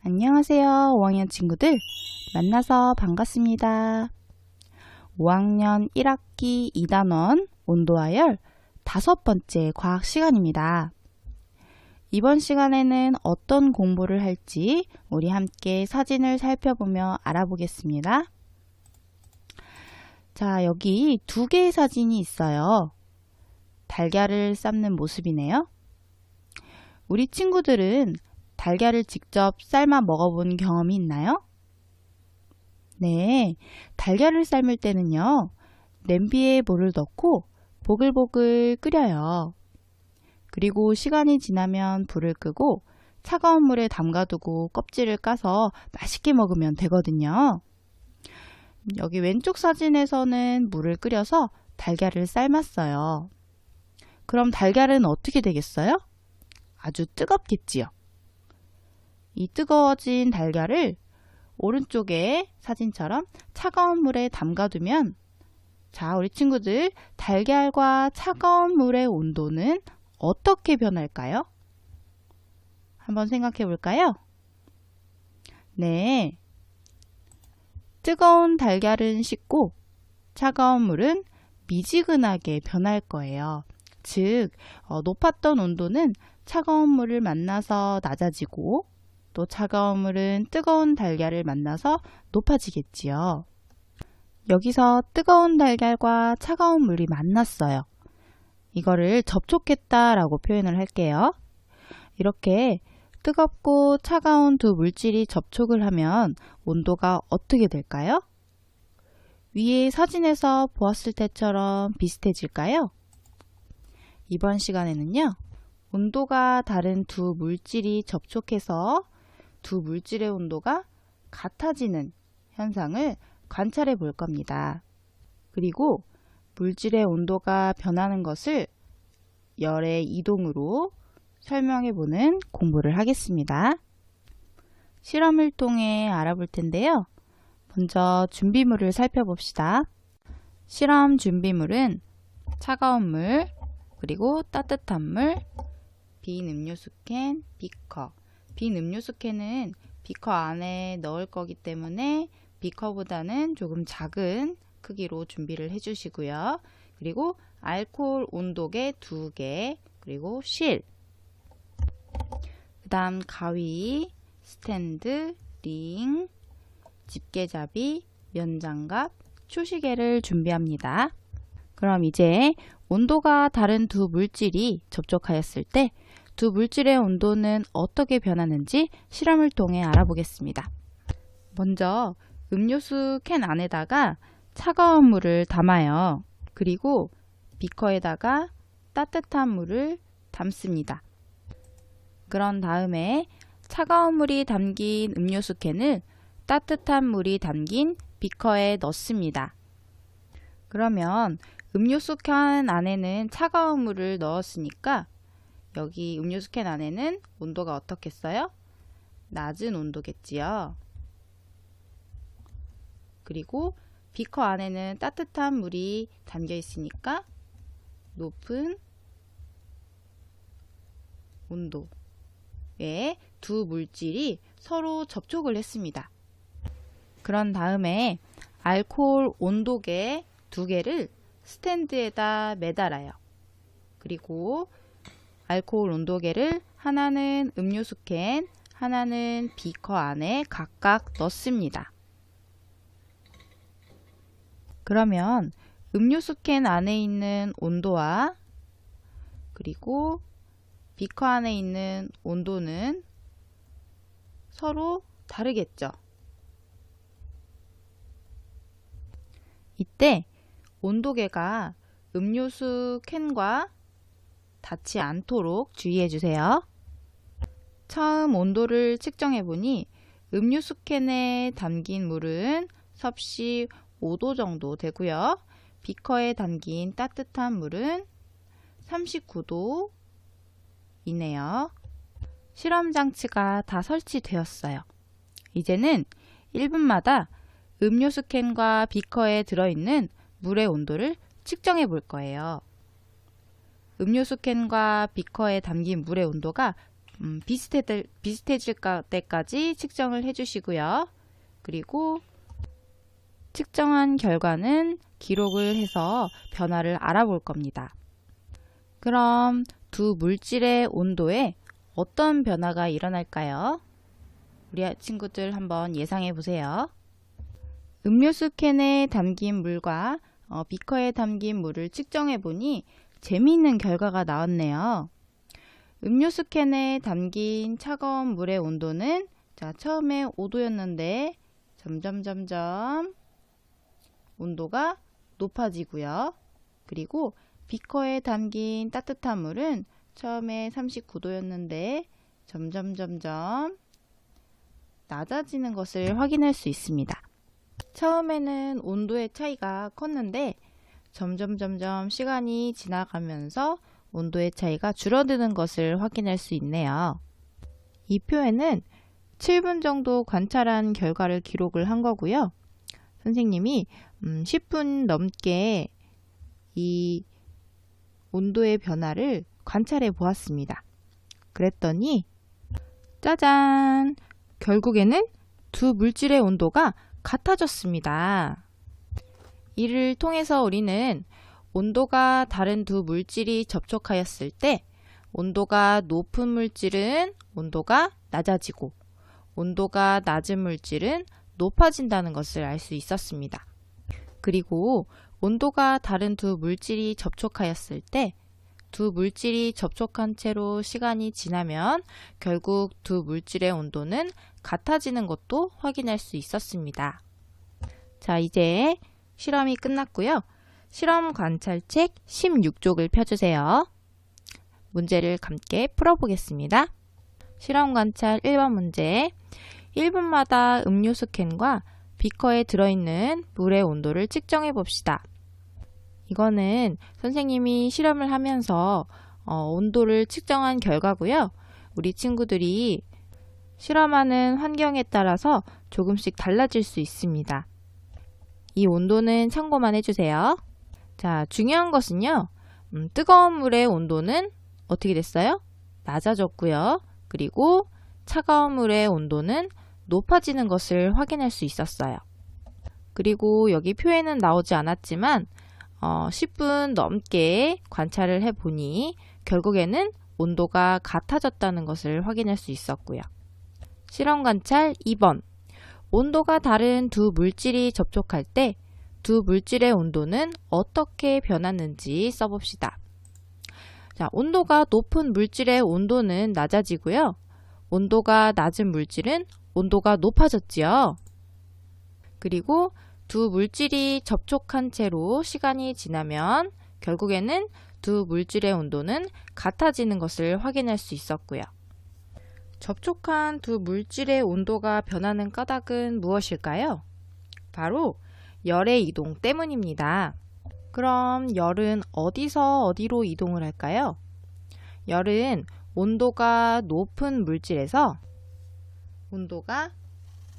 안녕하세요. 5학년 친구들 만나서 반갑습니다. 5학년 1학기 2단원 온도와 열 5번째 과학 시간입니다. 이번 시간에는 어떤 공부를 할지 우리 함께 사진을 살펴보며 알아보겠습니다. 자, 여기 두 개의 사진이 있어요. 달걀을 삶는 모습이네요. 우리 친구들은 달걀을 직접 삶아 먹어본 경험이 있나요? 네, 달걀을 삶을 때는요, 냄비에 물을 넣고 보글보글 끓여요. 그리고 시간이 지나면 불을 끄고 차가운 물에 담가두고 껍질을 까서 맛있게 먹으면 되거든요. 여기 왼쪽 사진에서는 물을 끓여서 달걀을 삶았어요. 그럼 달걀은 어떻게 되겠어요? 아주 뜨겁겠지요. 이 뜨거워진 달걀을 오른쪽에 사진처럼 차가운 물에 담가두면, 자, 우리 친구들, 달걀과 차가운 물의 온도는 어떻게 변할까요? 한번 생각해 볼까요? 네, 뜨거운 달걀은 식고 차가운 물은 미지근하게 변할 거예요. 즉, 높았던 온도는 차가운 물을 만나서 낮아지고, 또 차가운 물은 뜨거운 달걀을 만나서 높아지겠지요. 여기서 뜨거운 달걀과 차가운 물이 만났어요. 이거를 접촉했다라고 표현을 할게요. 이렇게 뜨겁고 차가운 두 물질이 접촉을 하면 온도가 어떻게 될까요? 위에 사진에서 보았을 때처럼 비슷해질까요? 이번 시간에는요, 온도가 다른 두 물질이 접촉해서 두 물질의 온도가 같아지는 현상을 관찰해 볼 겁니다. 그리고 물질의 온도가 변하는 것을 열의 이동으로 설명해 보는 공부를 하겠습니다. 실험을 통해 알아볼 텐데요. 먼저 준비물을 살펴봅시다. 실험 준비물은 차가운 물, 그리고 따뜻한 물, 빈 음료수 캔, 비커. 빈 음료수 캔은 비커 안에 넣을 거기 때문에 비커보다는 조금 작은 크기로 준비를 해주시고요. 그리고 알코올 온도계 2개, 그리고 실, 그 다음 가위, 스탠드, 링, 집게잡이, 면장갑, 초시계를 준비합니다. 그럼 이제 온도가 다른 두 물질이 접촉하였을 때 두 물질의 온도는 어떻게 변하는지 실험을 통해 알아보겠습니다. 먼저 음료수 캔 안에다가 차가운 물을 담아요. 그리고 비커에다가 따뜻한 물을 담습니다. 그런 다음에 차가운 물이 담긴 음료수 캔을 따뜻한 물이 담긴 비커에 넣습니다. 그러면 음료수 캔 안에는 차가운 물을 넣었으니까 여기 음료수 캔 안에는 온도가 어떻겠어요? 낮은 온도겠지요. 그리고 비커 안에는 따뜻한 물이 담겨 있으니까 높은 온도에 두 물질이 서로 접촉을 했습니다. 그런 다음에 알코올 온도계 2개를 스탠드에다 매달아요. 그리고 알코올 온도계를 하나는 음료수 캔, 하나는 비커 안에 각각 넣습니다. 그러면 음료수 캔 안에 있는 온도와 그리고 비커 안에 있는 온도는 서로 다르겠죠. 이때 온도계가 음료수 캔과 닿지 않도록 주의해 주세요. 처음 온도를 측정해 보니 음료수 캔에 담긴 물은 섭씨 5도 정도 되고요. 비커에 담긴 따뜻한 물은 39도 이네요. 실험 장치가 다 설치되었어요. 이제는 1분마다 음료수 캔과 비커에 들어있는 물의 온도를 측정해 볼 거예요. 음료수 캔과 비커에 담긴 물의 온도가 비슷해질 때까지 측정을 해주시고요. 그리고 측정한 결과는 기록을 해서 변화를 알아볼 겁니다. 그럼 두 물질의 온도에 어떤 변화가 일어날까요? 우리 친구들 한번 예상해 보세요. 음료수 캔에 담긴 물과 비커에 담긴 물을 측정해 보니 재미있는 결과가 나왔네요. 음료수 캔에 담긴 차가운 물의 온도는 처음에 5도였는데 점점 온도가 높아지고요. 그리고 비커에 담긴 따뜻한 물은 처음에 39도였는데 점점 낮아지는 것을 확인할 수 있습니다. 처음에는 온도의 차이가 컸는데 점점 시간이 지나가면서 온도의 차이가 줄어드는 것을 확인할 수 있네요. 이 표에는 7분 정도 관찰한 결과를 기록을 한 거고요. 선생님이 10분 넘게 이 온도의 변화를 관찰해 보았습니다. 그랬더니 짜잔! 결국에는 두 물질의 온도가 같아졌습니다. 이를 통해서 우리는 온도가 다른 두 물질이 접촉하였을 때 온도가 높은 물질은 온도가 낮아지고 온도가 낮은 물질은 높아진다는 것을 알 수 있었습니다. 그리고 온도가 다른 두 물질이 접촉하였을 때 두 물질이 접촉한 채로 시간이 지나면 결국 두 물질의 온도는 같아지는 것도 확인할 수 있었습니다. 자, 이제 실험이 끝났고요. 실험 관찰책 16쪽을 펴주세요. 문제를 함께 풀어보겠습니다. 실험 관찰 1번 문제. 1분마다 음료수 캔과 비커에 들어있는 물의 온도를 측정해 봅시다. 이거는 선생님이 실험을 하면서 온도를 측정한 결과고요. 우리 친구들이 실험하는 환경에 따라서 조금씩 달라질 수 있습니다. 이 온도는 참고만 해주세요. 자, 중요한 것은요. 뜨거운 물의 온도는 어떻게 됐어요? 낮아졌고요. 그리고 차가운 물의 온도는 높아지는 것을 확인할 수 있었어요. 그리고 여기 표에는 나오지 않았지만 10분 넘게 관찰을 해보니 결국에는 온도가 같아졌다는 것을 확인할 수 있었고요. 실험 관찰 2번. 온도가 다른 두 물질이 접촉할 때 두 물질의 온도는 어떻게 변하는지 써봅시다. 자, 온도가 높은 물질의 온도는 낮아지고요. 온도가 낮은 물질은 온도가 높아졌지요. 그리고 두 물질이 접촉한 채로 시간이 지나면 결국에는 두 물질의 온도는 같아지는 것을 확인할 수 있었고요. 접촉한 두 물질의 온도가 변하는 까닭은 무엇일까요? 바로 열의 이동 때문입니다. 그럼 열은 어디서 어디로 이동을 할까요? 열은 온도가 높은 물질에서 온도가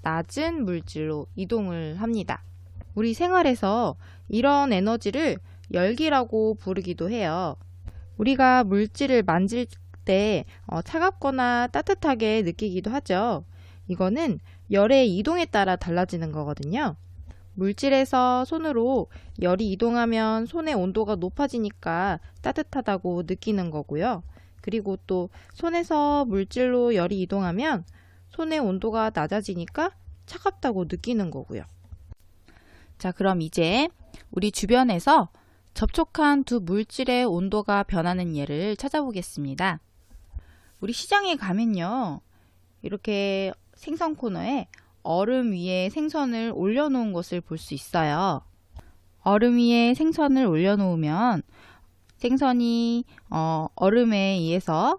낮은 물질로 이동을 합니다. 우리 생활에서 이런 에너지를 열기라고 부르기도 해요. 우리가 물질을 만질 때 차갑거나 따뜻하게 느끼기도 하죠. 이거는 열의 이동에 따라 달라지는 거거든요. 물질에서 손으로 열이 이동하면 손의 온도가 높아지니까 따뜻하다고 느끼는 거고요. 그리고 또 손에서 물질로 열이 이동하면 손의 온도가 낮아지니까 차갑다고 느끼는 거고요. 자, 그럼 이제 우리 주변에서 접촉한 두 물질의 온도가 변하는 예를 찾아보겠습니다. 우리 시장에 가면요. 이렇게 생선 코너에 얼음 위에 생선을 올려놓은 것을 볼 수 있어요. 얼음 위에 생선을 올려놓으면 생선이 얼음에 의해서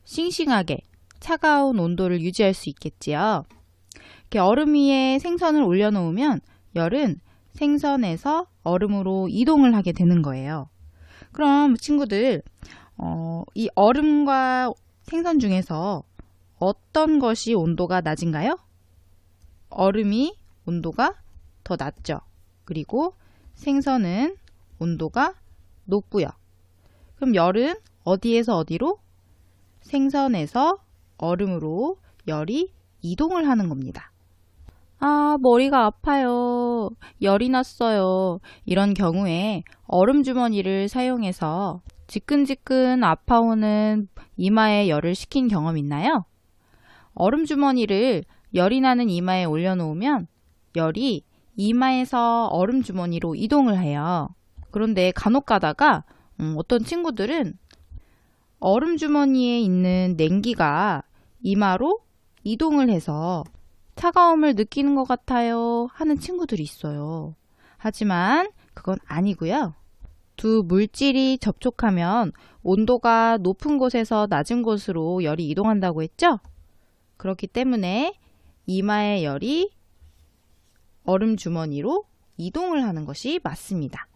싱싱하게 차가운 온도를 유지할 수 있겠지요. 이렇게 얼음 위에 생선을 올려놓으면 열은 생선에서 얼음으로 이동을 하게 되는 거예요. 그럼 친구들, 이 얼음과 생선 중에서 어떤 것이 온도가 낮은가요? 얼음이 온도가 더 낮죠. 그리고 생선은 온도가 높고요. 그럼 열은 어디에서 어디로? 생선에서 얼음으로 열이 이동을 하는 겁니다. 아, 머리가 아파요. 열이 났어요. 이런 경우에 얼음 주머니를 사용해서 지끈지끈 아파오는 이마에 열을 식힌 경험 있나요? 얼음 주머니를 열이 나는 이마에 올려놓으면 열이 이마에서 얼음 주머니로 이동을 해요. 그런데 간혹 가다가 어떤 친구들은 얼음 주머니에 있는 냉기가 이마로 이동을 해서 차가움을 느끼는 것 같아요 하는 친구들이 있어요. 하지만 그건 아니고요. 두 물질이 접촉하면 온도가 높은 곳에서 낮은 곳으로 열이 이동한다고 했죠? 그렇기 때문에 이마의 열이 얼음 주머니로 이동을 하는 것이 맞습니다.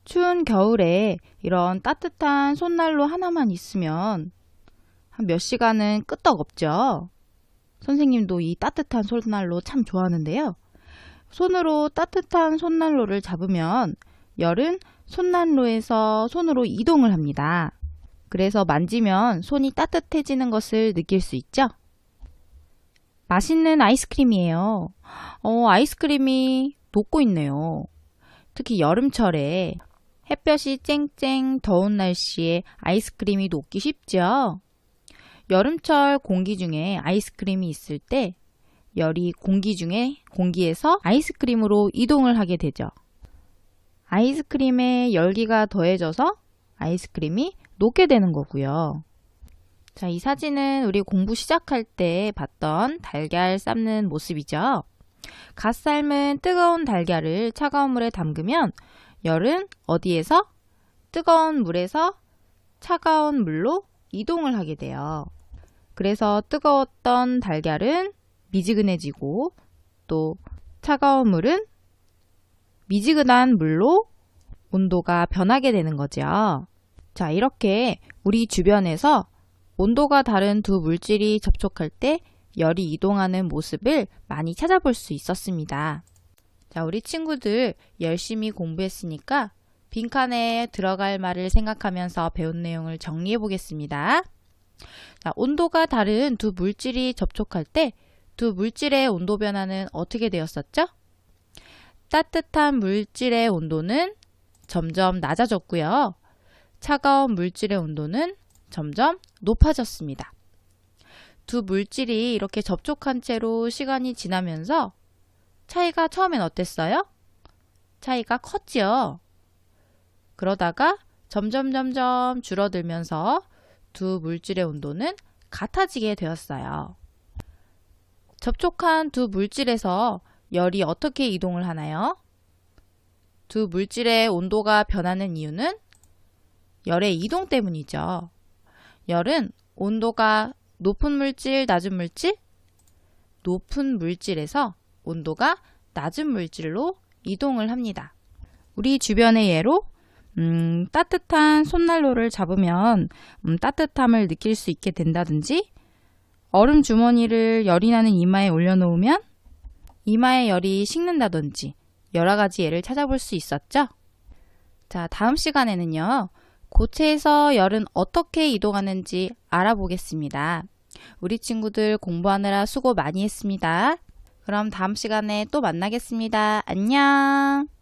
추운 겨울에 이런 따뜻한 손난로 하나만 있으면 한 몇 시간은 끄떡없죠. 선생님도 이 따뜻한 손난로 참 좋아하는데요. 손으로 따뜻한 손난로를 잡으면 열은 손난로에서 손으로 이동을 합니다. 그래서 만지면 손이 따뜻해지는 것을 느낄 수 있죠. 맛있는 아이스크림이에요. 아이스크림이 녹고 있네요. 특히 여름철에 햇볕이 쨍쨍 더운 날씨에 아이스크림이 녹기 쉽죠. 여름철 공기 중에 아이스크림이 있을 때 열이 공기에서 아이스크림으로 이동을 하게 되죠. 아이스크림에 열기가 더해져서 아이스크림이 녹게 되는 거고요. 자, 이 사진은 우리 공부 시작할 때 봤던 달걀 삶는 모습이죠. 갓 삶은 뜨거운 달걀을 차가운 물에 담그면 열은 어디에서? 뜨거운 물에서 차가운 물로 이동을 하게 돼요. 그래서 뜨거웠던 달걀은 미지근해지고 또 차가운 물은 미지근한 물로 온도가 변하게 되는 거죠. 자, 이렇게 우리 주변에서 온도가 다른 두 물질이 접촉할 때 열이 이동하는 모습을 많이 찾아볼 수 있었습니다. 자, 우리 친구들 열심히 공부했으니까 빈칸에 들어갈 말을 생각하면서 배운 내용을 정리해 보겠습니다. 자, 온도가 다른 두 물질이 접촉할 때 두 물질의 온도 변화는 어떻게 되었었죠? 따뜻한 물질의 온도는 점점 낮아졌고요. 차가운 물질의 온도는 점점 높아졌습니다. 두 물질이 이렇게 접촉한 채로 시간이 지나면서 차이가 처음엔 어땠어요? 차이가 컸죠. 그러다가 점점 줄어들면서 두 물질의 온도는 같아지게 되었어요. 접촉한 두 물질에서 열이 어떻게 이동을 하나요? 두 물질의 온도가 변하는 이유는 열의 이동 때문이죠. 열은 온도가 높은 물질, 낮은 물질? 높은 물질에서 온도가 낮은 물질로 이동을 합니다. 우리 주변의 예로 따뜻한 손난로를 잡으면 따뜻함을 느낄 수 있게 된다든지 얼음 주머니를 열이 나는 이마에 올려놓으면 이마의 열이 식는다든지 여러 가지 예를 찾아볼 수 있었죠? 자, 다음 시간에는요. 고체에서 열은 어떻게 이동하는지 알아보겠습니다. 우리 친구들 공부하느라 수고 많이 했습니다. 그럼 다음 시간에 또 만나겠습니다. 안녕!